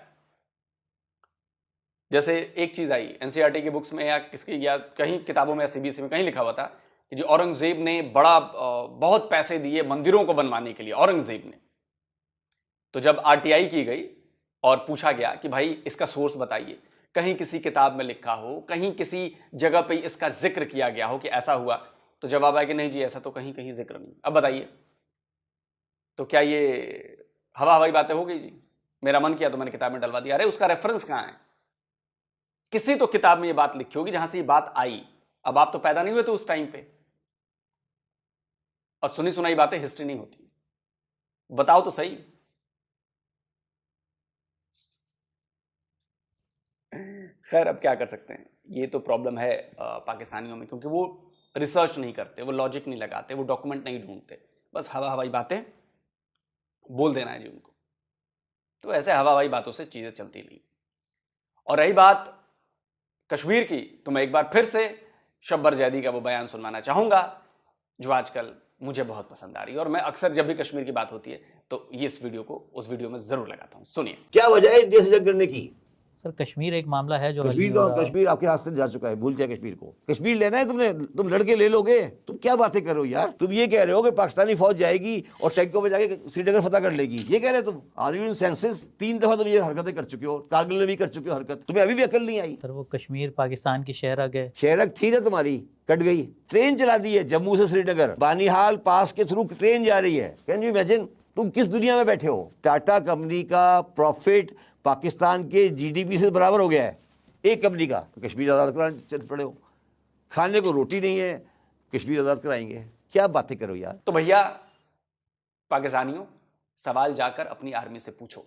जैसे एक चीज आई एनसीईआरटी की बुक्स में या कहीं किताबों में या सीबीएसई में कहीं लिखा हुआ था कि जो औरंगजेब ने बहुत पैसे दिए मंदिरों को बनवाने के लिए, औरंगजेब ने। तो जब आरटीआई की गई और पूछा गया कि भाई इसका सोर्स बताइए, कहीं किसी किताब में लिखा हो, कहीं किसी जगह पे इसका जिक्र किया गया हो कि ऐसा हुआ, तो जवाब आया कि नहीं जी, ऐसा तो कहीं कहीं जिक्र नहीं। अब बताइए, तो क्या ये हवा हवाई बातें हो गई जी? मेरा मन किया तो मैंने किताब में डलवा दिया। अरे उसका रेफरेंस कहां है? किसी तो किताब में ये बात लिखी होगी जहां से ये बात आई। अब आप तो पैदा नहीं हुए थे उस टाइम पे, और सुनी सुनाई बातें हिस्ट्री नहीं होती। बताओ तो सही। खैर, अब क्या कर सकते हैं, ये तो प्रॉब्लम है पाकिस्तानियों में, क्योंकि वो रिसर्च नहीं करते, वो लॉजिक नहीं लगाते, वो डॉक्यूमेंट नहीं ढूंढते, बस हवा हवाई बातें बोल देना है जी उनको। तो ऐसे हवा हवाई बातों से चीजें चलती नहीं। और रही बात कश्मीर की, तो मैं एक बार फिर से शब्बर जैदी का वो बयान सुनवाना चाहूंगा जो आजकल मुझे बहुत पसंद आ रही है। और मैं अक्सर जब भी कश्मीर की बात होती है तो ये इस वीडियो को उस वीडियो में जरूर लगाता हूं। सुनिए। क्या वजह है इंडिया से जंग करने की? सर, कश्मीर एक मामला है जो कश्मीर आपके हाथ से जा चुका है, भूल जाए कश्मीर को। कश्मीर लेना है तुमने, तुम लड़के ले लोगे। तुम क्या बातें कर रहे हो यार? तुम ये कह रहे हो कि पाकिस्तानी फौज जाएगी और टैंकों में जाके श्रीनगर फतह कर लेगी, ये कह रहे हो तुम? Are you in senses? 3 दफा तुम ये हरकतें कर चुके हो, कारगिल में भी कर चुके हो हरकत, तुम्हें अभी भी अकल नहीं आई। सर, वो कश्मीर पाकिस्तान की शहरक है। शहरक थी ना तुम्हारी, कट गई। ट्रेन चला दी है जम्मू से श्रीनगर, बानीहाल पास के थ्रू ट्रेन जा रही है। Can you imagine? तुम किस दुनिया में बैठे हो? टाटा कंपनी का प्रॉफिट पाकिस्तान के जीडीपी से बराबर हो गया है, एक कंपनी का। तो कश्मीर आज़ाद कराने चल पड़े हो। खाने को रोटी नहीं है, कश्मीर आज़ाद कराएंगे? क्या बातें करो यार। तो भैया पाकिस्तानियों, सवाल जाकर अपनी आर्मी से पूछो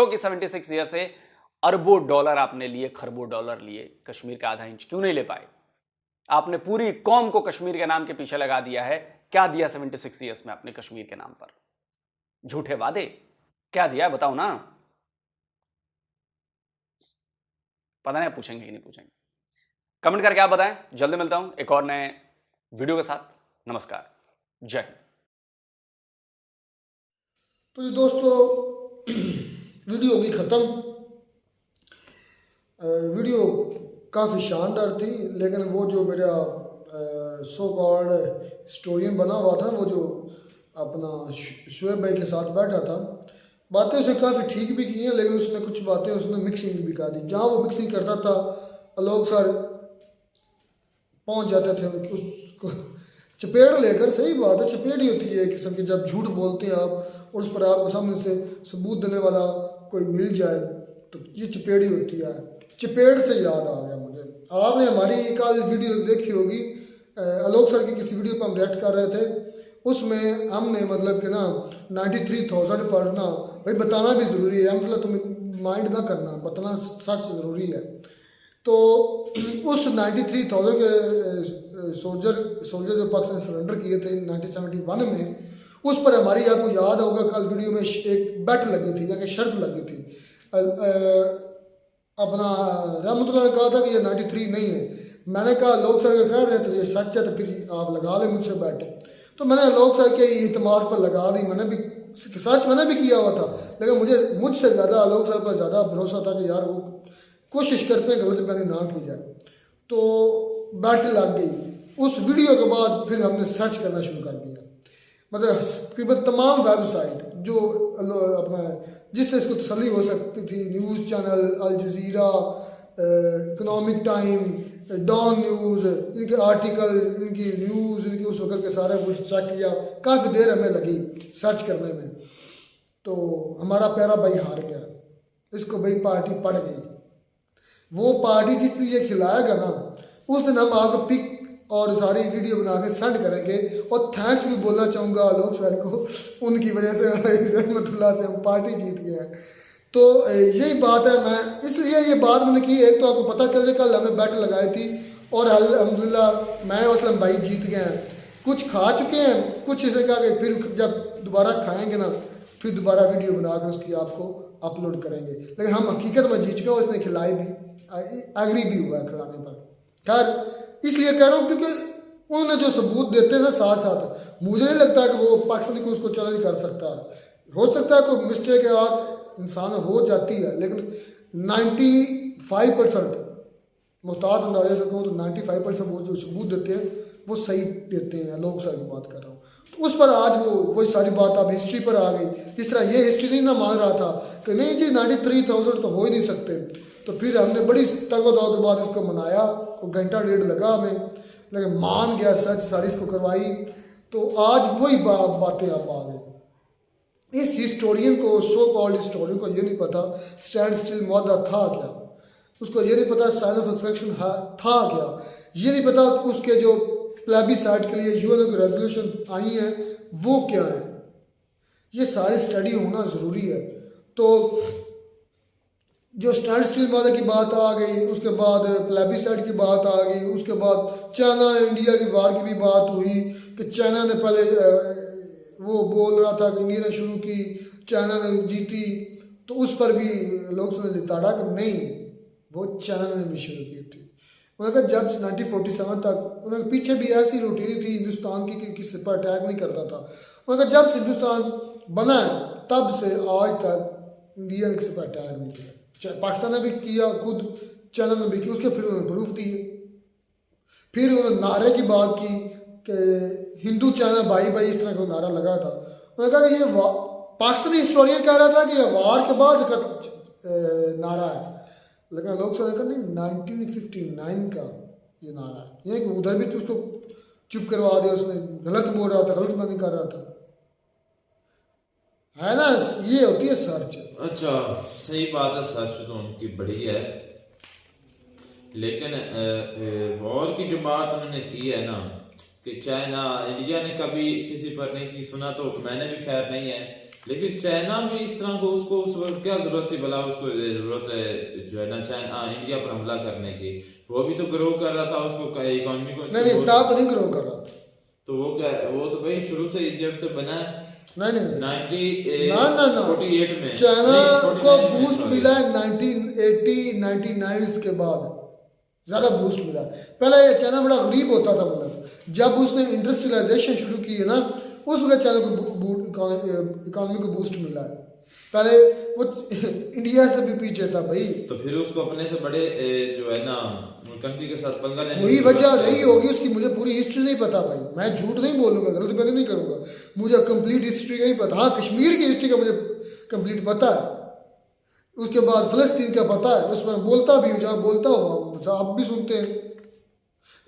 कि 76 ईयर से अरबों डॉलर आपने लिए, खरबों डॉलर लिए, कश्मीर का आधा इंच क्यों नहीं ले पाए? आपने पूरी कौम को कश्मीर के नाम के पीछे लगा दिया है। क्या दिया 76 ईयर्स में आपने कश्मीर के नाम पर? झूठे वादे क्या दिया है, बताओ ना। पता नहीं पूछेंगे ही नहीं पूछेंगे। कमेंट करके आप बताएं। जल्दी मिलता हूं एक और नए वीडियो के साथ। नमस्कार, जय हिंद। तो ये दोस्तों वीडियो होगी ख़त्म। वीडियो काफ़ी शानदार थी, लेकिन वो जो मेरा सो कॉल्ड हिस्टोरियन बना हुआ था, वो जो अपना शुएब भाई के साथ बैठा था, बातें उसने काफ़ी ठीक भी की हैं, लेकिन उसने कुछ बातें उसने मिक्सिंग भी कर दी। जहाँ वो मिक्सिंग करता था लोग सर पहुँच जाते थे उसको चपेट लेकर। सही बात है, चपेट ही होती है एक किस्म की, जब झूठ बोलते हैं आप और उस पर आपको सामने से सबूत देने वाला कोई मिल जाए तो ये चपेट ही होती है। चपेट से याद आ गया मुझे, आपने हमारी कल वीडियो देखी होगी, आलोक सर की किसी वीडियो पर हम रिएक्ट कर रहे थे, उसमें हमने मतलब कि ना 93,000 पर ना भाई बताना भी ज़रूरी है, मतलब तुम्हें माइंड ना करना, बताना सच ज़रूरी है। तो उस 93,000 के सोल्जर जो पाकिस्तान सरेंडर किए थे 1971 में, उस पर हमारी, आपको याद होगा कल वीडियो में एक बेट लगी थी या कि शर्त लगी थी। अपना रहमतुल्लाह ने कहा था कि ये 93 नहीं है। मैंने कहा लोग सर कह रहे थे ये सच है तो फिर आप लगा लें मुझसे बैठ। तो मैंने लोग सर के इत्माद पर लगा दी, मैंने भी सच मैंने भी किया हुआ था, लेकिन मुझसे ज़्यादा लोग सर पर ज़्यादा भरोसा था कि यार वो कोशिश करते हैं गलत बयानी ना की जाए। तो बैट लग गई। उस वीडियो के बाद फिर हमने सर्च करना शुरू कर दिया, मतलब तकरीबन तमाम वेबसाइट जो अपना जिससे इसको तसल्ली हो सकती थी, news channel, Al Jazeera, Economic Time, Dawn News, इनके आर्टिकल, इनकी न्यूज़, इनके उस वक्त के सारे कुछ चेक किया। काफ़ी देर हमें लगी सर्च करने में, तो हमारा प्यारा भाई हार गया, इसको भाई पार्टी पड़ गई। वो पार्टी जिस दिन ये खिलाएगा ना, उस दिन हम आपको पिक और सारी वीडियो बना के सेंड करेंगे। और थैंक्स भी बोलना चाहूँगा आलोक सर को, उनकी वजह से रहमतुल्लाह से हम पार्टी जीत गए हैं। तो यही बात है, मैं इसलिए ये बात मैंने की, एक तो आपको पता चल जाए कल हमने बैट लगाई थी और अल्हम्दुलिल्लाह मैं और असलम भाई जीत गए हैं। कुछ खा चुके हैं, कुछ इसे कहा कि फिर जब दोबारा खाएँगे ना फिर दोबारा वीडियो बनाकर उसकी आपको अपलोड करेंगे। लेकिन हम हकीकत में जीत चुके हैं, उसने खिलाई भी, एग्री भी हुआ है खिलाने पर। खैर इसलिए कह रहा हूँ क्योंकि उन्होंने जो सबूत देते हैं साथ साथ, मुझे नहीं लगता कि वो पाकिस्तानी को उसको चैलेंज कर सकता है। हो सकता है कोई मिस्टेक है, आप इंसान हो जाती है, लेकिन 95% मुहतात अंदाजे से कहूँ तो 95% वो जो सबूत देते हैं वो सही देते हैं। लोग सही बात कर रहा हूँ, तो उस पर आज वही सारी बात अब हिस्ट्री पर आ गई। इस तरह ये हिस्ट्री नहीं ना मान रहा था कि नहीं जी 93,000 तो हो ही नहीं सकते। तो फिर हमने बड़ी तगदौ के बाद इसको मनाया, को घंटा डेढ़ लगा हमें, लेकिन मान गया, सच सारी इसको करवाई। तो आज वही बातें अब आ गई। इस हिस्टोरियन को, सो कॉल्ड हिस्टोरियन को ये नहीं पता स्टैंड स्टिल मुआहदा था क्या, उसको ये नहीं पता साइन ऑफ इंस्ट्रक्शन था क्या, ये नहीं पता उसके जो प्लेबिसाइट के लिए यूएन की रेजोल्यूशन आई हैं वो क्या है। ये सारी स्टडी होना ज़रूरी है। तो जो स्टैंड स्टिल मुआहदा की बात आ गई, उसके बाद प्लेबिसाइट की बात आ गई, उसके बाद चाइना इंडिया की वार की भी बात हुई कि चाइना ने पहले वो बोल रहा था कि इंडिया ने शुरू की, चाइना ने जीती, तो उस पर भी लोग ने लिताड़ा कि नहीं वो चाइना ने भी शुरू की थी। उन्होंने कहा जब 1947 तक उन्होंने पीछे भी ऐसी रूटीन थी हिंदुस्तान की कि किसी पर अटैक नहीं करता था। उन्होंने कहा जब हिंदुस्तान बना है तब से आज तक इंडिया ने किसी पर अटैक नहीं किया। पाकिस्तान ने भी किया खुद, चाइना ने भी किया, उसके फिर उन्होंने प्रूफ दिए। फिर उन्होंने नारे की बात की कि हिंदू चाइना भाई भाई, इस तरह का नारा लगा था। उन्होंने कहा कि ये पाकिस्तानी हिस्टोरियन कह रहा था कि ये वार के बाद का नारा है, लेकिन लोग सोच रहे नहीं 1959 का ये नारा है। ये कि उधर भी तो उसको चुप करवा दिया, उसने गलत बोल रहा था, गलत बात कर रहा था, है ना। ये होती है सर्च। अच्छा सही बात है, सर्च तो उनकी बड़ी है, लेकिन वॉर की जो बात उन्होंने की है ना कि चाइना इंडिया ने कभी किसी पर नहीं की, सुना तो मैंने भी खैर नहीं है, लेकिन चाइना भी इस तरह को उसको उस वक्त क्या जरूरत थी भला, उसको जरूरत है जो है ना चाइना इंडिया पर हमला करने की। वो भी तो ग्रो कर रहा था, उसको इकोनॉमी को नहीं तब नहीं ग्रो कर रहा था। तो वो क्या, वो तो भाई शुरू से जब से बना नहीं 48 में चाइना को बूस्ट मिला है 1980-99 के बाद ज़्यादा बूस्ट मिला। पहले चाइना बड़ा गरीब होता था, मतलब जब उसने इंडस्ट्रियलाइजेशन शुरू की है ना उस वक्त चाइना को इकोनॉमी को बूस्ट मिला है। पहले वो इंडिया से भी पीछे था भाई। तो फिर उसको अपने से बड़े जो है ना कंट्री के साथ पंगा लेने कोई वजह नहीं होगी उसकी, मुझे पूरी हिस्ट्री नहीं पता भाई, मैं झूठ नहीं बोलूंगा, गलत बयानी नहीं करूंगा, मुझे कंप्लीट हिस्ट्री नहीं पता। हाँ, कश्मीर की हिस्ट्री का मुझे कंप्लीट पता है, उसके बाद फ़लस्तीन का पता है, उसमें बोलता भी हूँ, जहाँ बोलता हूँ आप भी सुनते हैं।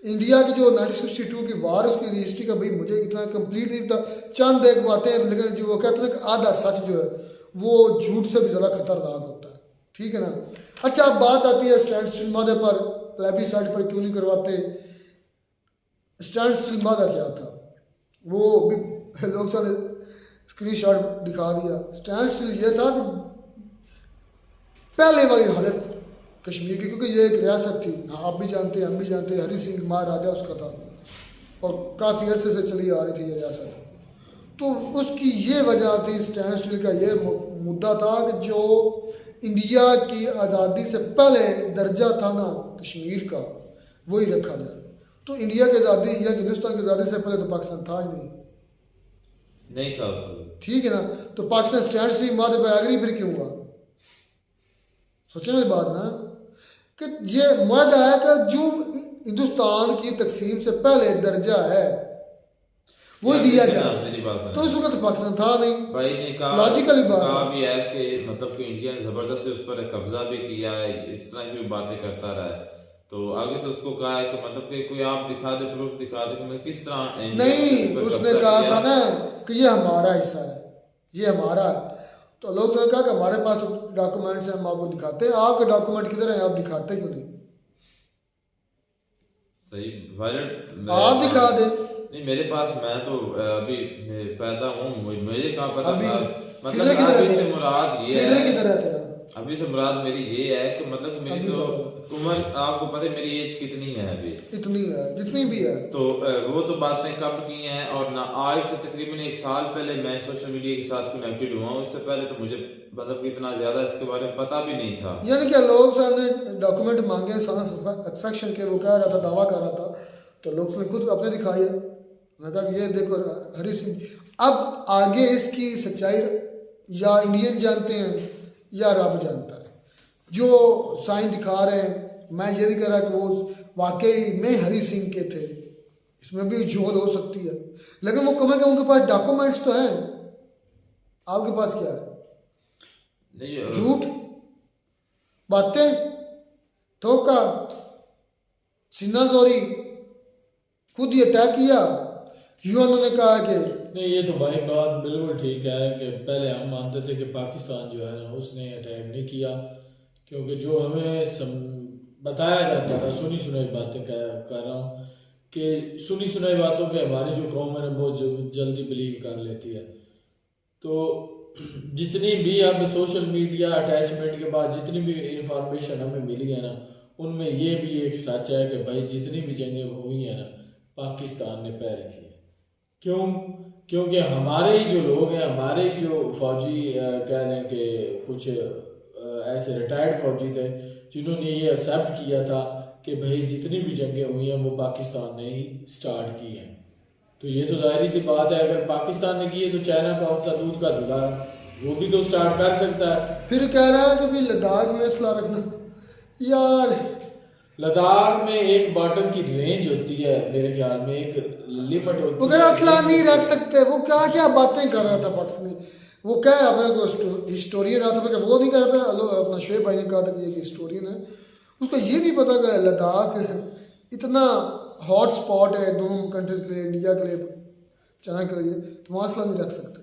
इंडिया की जो 1962 की वार, उसकी हिस्ट्री का भाई मुझे इतना कंप्लीट नहीं पता, चंद एक बातें, लेकिन जो वो कहते हैं कि आधा सच जो है वो झूठ से भी ज़्यादा खतरनाक होता है, ठीक है ना। अच्छा, अब बात आती है स्टैंड स्टिल मादे पर, प्लेबिसाइड पर क्यों नहीं करवाते। स्टैंड स्टिल मादा क्या था वो भी लोग सारे स्क्रीनशॉट दिखा दिया। स्टैंड स्टिल ये था कि पहले वाली हालत कश्मीर की, क्योंकि ये एक रियासत थी, आप भी जानते हैं हम भी जानते हैं, हरी सिंह महाराजा उसका था और काफ़ी अरसे से चली आ रही थी ये रियासत। तो उसकी ये वजह थी, स्टैंड स्टिल का ये मुद्दा था कि जो इंडिया की आज़ादी से पहले दर्जा था ना कश्मीर का, वही रखा जाए। तो इंडिया की आज़ादी या हिंदुस्तान की आज़ादी से पहले तो पाकिस्तान था ही नहीं था उसको, ठीक है ना। तो पाकिस्तान स्टैंड स्टिल मादे पर एग्री फिर क्यों हुआ? सोचने वाली बात ना, कि ये मुआहदा है कि जो हिंदुस्तान की तकसीम से पहले दर्जा है वो दिया जाए, मेरी बात तो इस वक्त पाकिस्तान था नहीं। भाई ने कहा, लॉजिकली बात कहा भी है कि मतलब कि इंडिया ने जबरदस्ती उस पर कब्जा भी किया है, इस तरह की बातें करता रहा है। तो आगे से उसको कहा है कि मतलब कि कोई आप दिखा दे, प्रूफ दिखा दे कि मैं किस तरह नहीं, उसने कहा था ना कि ये हमारा हिस्सा है, ये हमारा है। तो लोग ने कहा कि हमारे पास डॉक्यूमेंट्स हैं, हम आपको दिखाते हैं। आपके डॉक्यूमेंट किधर हैं, आप दिखाते क्यों नहीं? सही वायलेट आप दिखा दे। नहीं, मेरे पास, मैं तो अभी पैदा हूँ, मुझे कहाँ पता अभी था। किधर मतलब किधर अभी है से तेरा? मुराद ये किधर है, किधर है तेरा? अभी से मुराद मेरी ये है कि मतलब कि मेरी तो उम्र, आपको पता है मेरी एज कितनी है अभी, इतनी है जितनी भी है। तो वो तो बातें कब की हैं, और ना आज से तकरीबन 1 साल पहले मैं सोशल मीडिया के साथ कनेक्टेड हुआ हूँ। इससे पहले तो मुझे मतलब इतना ज्यादा इसके बारे में पता भी नहीं था। यानी कि लोग ने डॉक्यूमेंट मांगे सेक्शन के, वो कह रहा था, दावा कर रहा था, तो लोग ने खुद अपने दिखाए। मैं कहा ये देखो हरी सिंह। अब आगे इसकी सच्चाई या इंडियन जानते हैं या रब जानता है। जो साइन दिखा रहे हैं, मैं ये नहीं कह रहा कि वो वाकई में हरी सिंह के थे, इसमें भी झोल हो सकती है, लेकिन वो कम से कम उनके पास डॉक्यूमेंट्स तो हैं। आपके पास क्या है? नहीं, झूठ, बातें, धोखा, सीनाजोरी, खुद ही अटैक किया। यूएन ने कहा कि नहीं, ये तो भाई बात बिल्कुल ठीक है कि पहले हम मानते थे कि पाकिस्तान जो है ना उसने अटैक नहीं किया, क्योंकि जो हमें बताया जाता था, सुनी सुनाई बातें कर रहा हूँ कि सुनी सुनाई बातों पे हमारी जो कौम है ना बहुत जल्दी बिलीव कर लेती है। तो जितनी भी अब सोशल मीडिया अटैचमेंट के बाद जितनी भी इंफॉर्मेशन हमें मिली है ना, उनमें ये भी एक सच है कि भाई जितनी भी जंगें हुई हैं ना पाकिस्तान ने पहल की है। क्यों? क्योंकि हमारे ही जो लोग हैं, हमारे ही जो फौजी कह लें कि कुछ ऐसे रिटायर्ड फौजी थे जिन्होंने ये एक्सेप्ट किया था कि भाई जितनी भी जंगें हुई हैं वो पाकिस्तान ने ही स्टार्ट की हैं। तो ये तो जाहिर सी बात है, अगर पाकिस्तान ने की है तो चाइना का कौन सा दूध का धुला वो भी तो स्टार्ट कर सकता है। फिर कह रहा है कि भाई लद्दाख में असला रखना। यार लद्दाख में एक बॉर्डर की रेंज होती है, मेरे ख्याल में एक लिमिट होती है। अगर असला नहीं रख सकते, वो क्या क्या बातें कर रहा था पक्ष में। वो क्या है, अपने को हिस्टोरियन आता था, वो नहीं कह रहा था, अपना शोएब भाई ने कहा था कि ये हिस्टोरियन है, उसको ये नहीं पता कि लद्दाख इतना हॉट स्पॉट है दोनों कंट्रीज के लिए, इंडिया के लिए, चाइना के लिए, तो वहाँ असला नहीं रख सकते।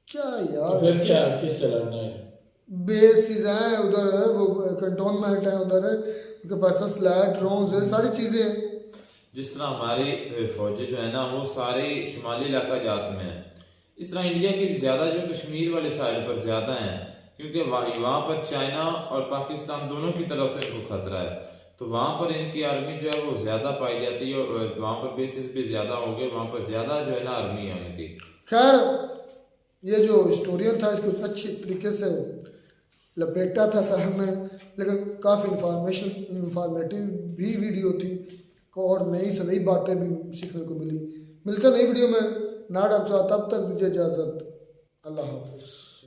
क्या यार, तो फिर क्या किससे लड़ना है? बेसिस हैं उधर, वो कंटोनमेंट है उधर, उनके पास स्लैट ड्रोन्स है, सारी चीज़ें हैं। जिस तरह हमारे फौजी जो है ना वो सारे शुमाली इलाका जात में है, इस तरह इंडिया की ज़्यादा जो कश्मीर वाले साइड पर ज़्यादा हैं, क्योंकि वहाँ पर चाइना और पाकिस्तान दोनों की तरफ से इनको खतरा है। तो वहाँ पर इनकी आर्मी जो है वो ज़्यादा पाई जाती है, और वहाँ पर बेसिस भी ज़्यादा हो गए, वहाँ पर ज़्यादा जो है ना आर्मी है उनकी। खैर, ये जो हिस्टोरियन था इसको अच्छी तरीके से लपेटा था साहब ने, लेकिन काफ़ी इंफॉर्मेटिव भी वीडियो थी और नई से नई बातें भी सीखने को मिली। मिलते नई वीडियो में, नाट अब तब तक दीजिए इजाज़त। अल्लाह हाफिज़।